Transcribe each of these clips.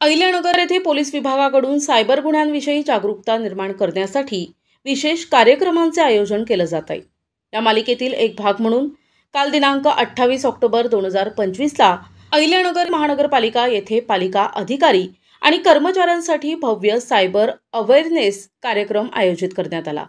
अहिल्यानगर येथे पोलीस विभागाकडून सायबर गुन्ह्यांविषयी जागरूकता निर्माण करण्यासाठी विशेष कार्यक्रमांचे आयोजन केले जात आहे। या मालिकेतील एक भाग म्हणून काल दिनांक 28 ऑक्टोबर 2025ला अहिल्यानगर महानगरपालिका येथे पालिका अधिकारी आणि कर्मचाऱ्यांसाठी भव्य सायबर अवेअरनेस कार्यक्रम आयोजित करण्यात आला।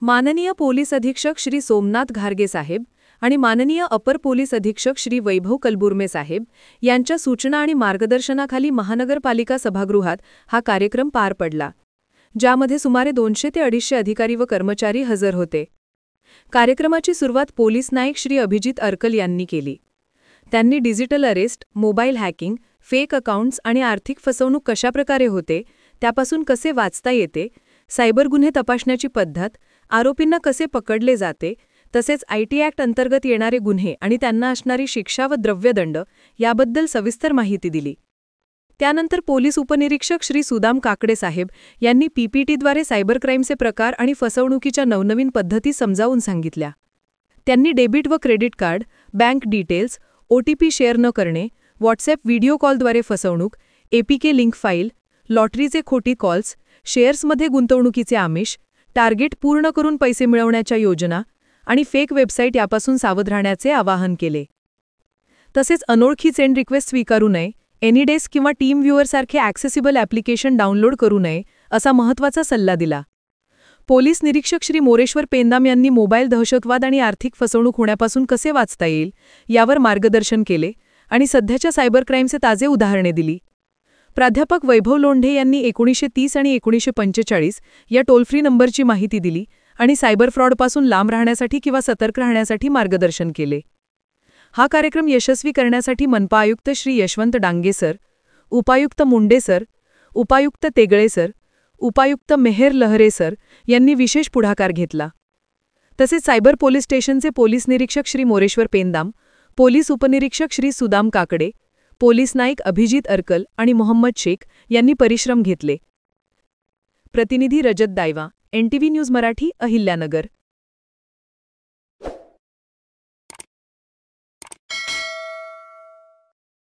माननीय पोलीस अधीक्षक श्री सोमनाथ घारगे साहेब आणि माननीय अपर पोलीस अधीक्षक श्री वैभव कलबुर्मे साहेब यांच्या सूचना आणि मार्गदर्शनाखाली महानगरपालिका सभागृहात हा कार्यक्रम पार पडला, ज्यामध्ये सुमारे 200 ते 250 अधिकारी व कर्मचारी हजर होते। कार्यक्रमाची सुरुवात पोलीस नायक श्री अभिजित अर्कल यांनी केली। त्यांनी digital arrest, mobile hacking, fake accounts आणि आर्थिक फसवणूक कशाप्रकारे होते त्यापासून कसे वाचता येते, सायबर गुन्हे तपासण्याची पद्धत, आरोपींना कसे पकडले जाते, तसेच आयटी ॲक्ट अंतर्गत येणारे गुन्हे आणि त्यांना असणारी शिक्षा व द्रव्यदंड याबद्दल सविस्तर माहिती दिली। त्यानंतर पोलीस उपनिरीक्षक श्री सुदाम काकडे साहेब यांनी पीपीटीद्वारे सायबर क्राईमचे प्रकार आणि फसवणुकीच्या नवनवीन पद्धती समजावून सांगितल्या। त्यांनी डेबिट व credit card, bank details, OTP share न करणे, व्हॉट्सॲप व्हिडिओ कॉलद्वारे फसवणूक, APK लिंक फाईल, लॉटरीचे खोटी कॉल्स, शेअर्समध्ये गुंतवणुकीचे आमिष, टार्गेट पूर्ण करून पैसे मिळवण्याच्या योजना आणि फेक वेबसाईट यापासून सावध राहण्याचे आवाहन केले। तसेच अनोळखी सेंड रिक्वेस्ट स्वीकारू नये, एनीडेस्क किंवा टीम व्ह्यूअर सारखे ॲक्सेसिबल ॲप्लिकेशन डाउनलोड करू नये असा महत्त्वाचा सल्ला दिला। पोलीस निरीक्षक श्री मोरेश्वर पेंदाम यांनी मोबाईल दहशतवाद आणि आर्थिक फसवणूक होण्यापासून कसे वाचता येईल यावर मार्गदर्शन केले आणि सध्याच्या सायबर क्राईमचे ताजे उदाहरणे दिली। प्राध्यापक वैभव लोंढे यांनी 1930 आणि 1945 या टोल फ्री नंबरची माहिती दिली आणि सायबर फ्रॉडपासून लांब राहण्यासाठी किंवा सतर्क राहण्यासाठी मार्गदर्शन केले। हा कार्यक्रम यशस्वी करण्यासाठी मनपा आयुक्त श्री यशवंत डांगे सर, उपायुक्त मुंडे सर, उपायुक्त तेगळे सर, उपायुक्त मेहर लहरे सर यांनी विशेष पुढाकार घेतला। तसेच सायबर पोलीस स्टेशनचे पोलीस निरीक्षक श्री मोरेश्वर पेंदाम, पोलीस उपनिरीक्षक श्री सुदाम काकडे, पोलीस नाईक अभिजित अर्कल आणि मोहम्मद शेख यांनी परिश्रम घेतले। प्रतिनिधी रजत दायवा, NTV न्यूज मराठी, अहिल्यानगर।